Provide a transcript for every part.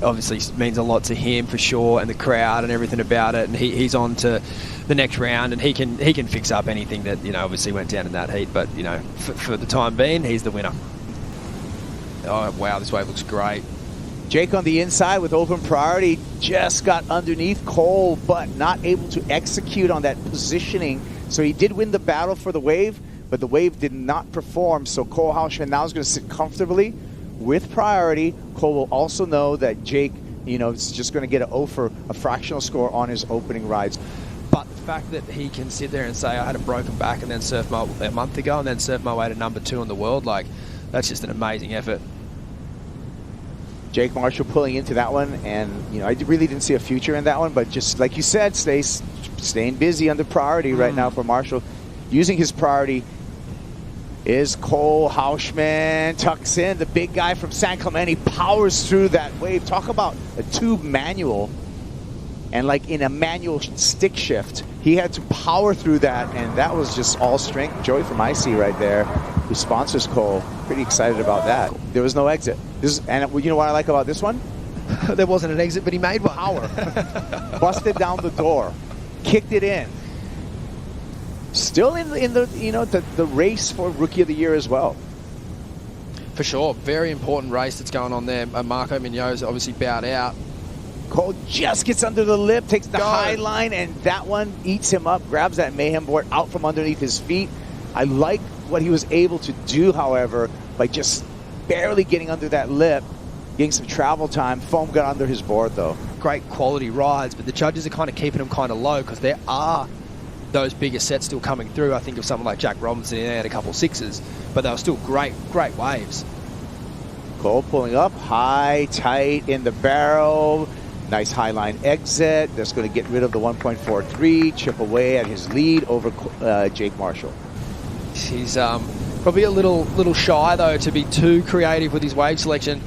obviously means a lot to him for sure, and the crowd and everything about it. And he's on to the next round, and he can fix up anything that, you know, obviously went down in that heat. But, you know, for the time being, he's the winner. Oh, wow, this wave looks great. Jake on the inside with open priority, just got underneath Cole, but not able to execute on that positioning. So he did win the battle for the wave, but the wave did not perform. So Cole Houshmand now is going to sit comfortably with priority. Cole will also know that Jake, you know, is just going to get an O for a fractional score on his opening rides. But the fact that he can sit there and say, I had a broken back and then surf a month ago and then surf my way to #2 in the world, like, that's just an amazing effort. Jake Marshall pulling into that one, and, you know, I really didn't see a future in that one, but just like you said, staying busy under priority right now for Marshall. Using his priority is Cole Houshmand, tucks in, the big guy from San Clemente, powers through that wave. Talk about a tube manual, and like in a manual stick shift, he had to power through that, and that was just all strength. Joey from IC right there, who sponsors Cole, pretty excited about that. There was no exit. And you know what I like about this one? There wasn't an exit, but he made one. Power. Busted down the door, kicked it in. Still in the you know, the race for Rookie of the Year as well. For sure, very important race that's going on there. Marco Mignot's obviously bowed out. Cole just gets under the lip, takes the high line, and that one eats him up, grabs that mayhem board out from underneath his feet. I like what he was able to do, however, by just barely getting under that lip, getting some travel time. Foam got under his board, though. Great quality rides, but the judges are kind of keeping them kind of low because there are those bigger sets still coming through. I think of someone like Jack Robinson, he had a couple sixes, but they were still great waves. Cole pulling up, high, tight in the barrel. Nice high line exit. That's going to get rid of the 1.43, chip away at his lead over Jake Marshall. He's probably a little shy, though, to be too creative with his wave selection.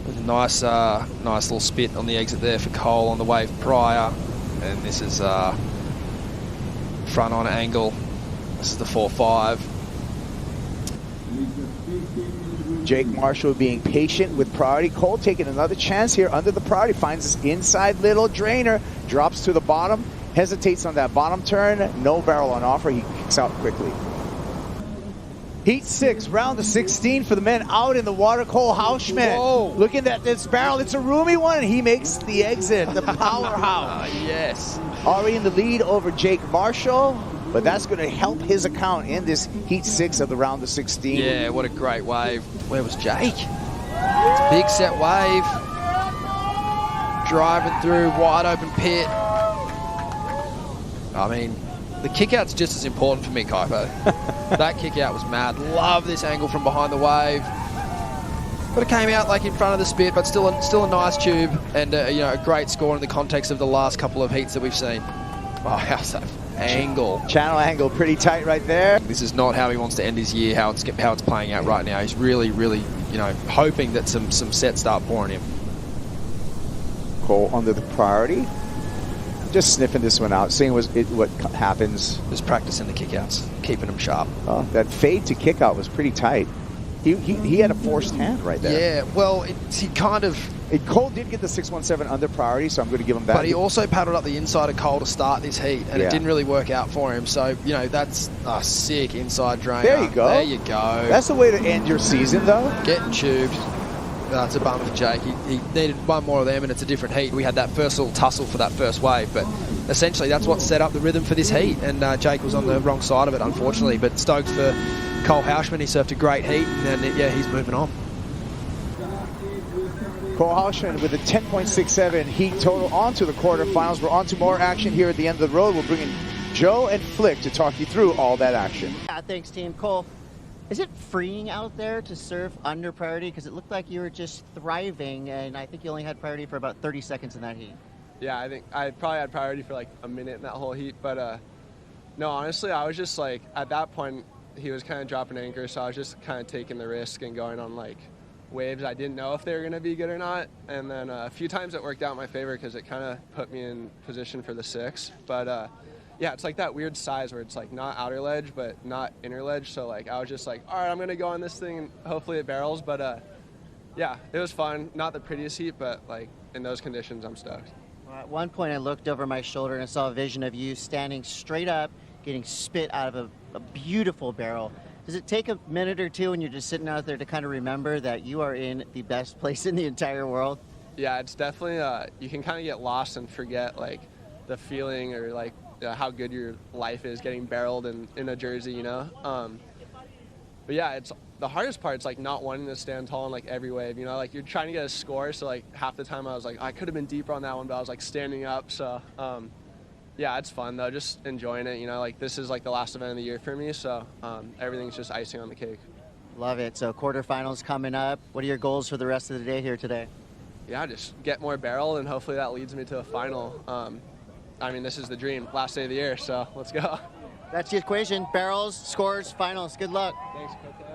With a nice little spit on the exit there for Cole on the wave prior. And this is front on angle. This is the 4.5. Jake Marshall being patient with priority. Cole taking another chance here under the priority. Finds this inside little drainer. Drops to the bottom. Hesitates on that bottom turn. No barrel on offer. He kicks out quickly. Heat 6, round of 16 for the men out in the water. Cole Houshmand looking at this barrel. It's a roomy one, and he makes the exit. The powerhouse. Yes. Already in the lead over Jake Marshall, but that's going to help his account in this Heat 6 of the round of 16. Yeah, what a great wave. Where was Jake? Big set wave. Driving through, wide open pit. I mean, the kick-out's just as important for me, Kaipo. That kick-out was mad. Love this angle from behind the wave. But it came out like in front of the spit, but still a nice tube, and you know, a great score in the context of the last couple of heats that we've seen. Oh, how's that angle? Channel angle pretty tight right there. This is not how he wants to end his year, how it's playing out right now. He's really, you know, hoping that some sets start pouring him. Cole under the priority. Just sniffing this one out, seeing what happens. Just practicing the kickouts, keeping them sharp. That fade to kick out was pretty tight. He had a forced hand right there. Yeah, well, he kind of... Cole did get the 617 under priority, so I'm going to give him that. But he also paddled up the inside of Cole to start this heat, and it didn't really work out for him. So, you know, that's a sick inside drainer. There you go. There you go. That's the way to end your season, though. Getting tubed. That's a bummer for Jake. He needed one more of them, and it's a different heat. We had that first little tussle for that first wave, but essentially that's what set up the rhythm for this heat, and Jake was on the wrong side of it, unfortunately. But stoked for Cole Houshmand. He surfed a great heat, and then, yeah, he's moving on. Cole Houshmand with a 10.67 heat total onto the quarterfinals. We're on to more action here at the end of the road. We'll bring in Joe and Flick to talk you through all that action. Yeah, thanks, team. Cole, is it freeing out there to surf under priority? Because it looked like you were just thriving, and I think you only had priority for about 30 seconds in that heat. Yeah, I think I probably had priority for like a minute in that whole heat. But no, honestly, I was just like, at that point, he was kind of dropping anchor, so I was just kind of taking the risk and going on like waves I didn't know if they were going to be good or not. And then a few times it worked out in my favor because it kind of put me in position for the 6. But yeah, it's like that weird size where it's like not outer ledge, but not inner ledge. So like I was just like, all right, I'm going to go on this thing and hopefully it barrels. But Yeah, it was fun. Not the prettiest heat, but like in those conditions, I'm stoked. Well, at one point, I looked over my shoulder and I saw a vision of you standing straight up, getting spit out of a beautiful barrel. Does it take a minute or two when you're just sitting out there to kind of remember that you are in the best place in the entire world? Yeah, it's definitely, you can kind of get lost and forget like the feeling or like how good your life is getting barreled in a jersey, you know? But yeah, it's the hardest part. It's like not wanting to stand tall in like every wave, you know, like you're trying to get a score. So like half the time I was like, I could have been deeper on that one, but I was like standing up. So yeah, it's fun though, just enjoying it, you know, like this is like the last event of the year for me. So everything's just icing on the cake. Love it. So quarterfinals coming up. What are your goals for the rest of the day here today? Yeah, just get more barrel and hopefully that leads me to a final. I mean, this is the dream, last day of the year, so let's go. That's the equation. Barrels, scores, finals. Good luck. Thanks, Coach.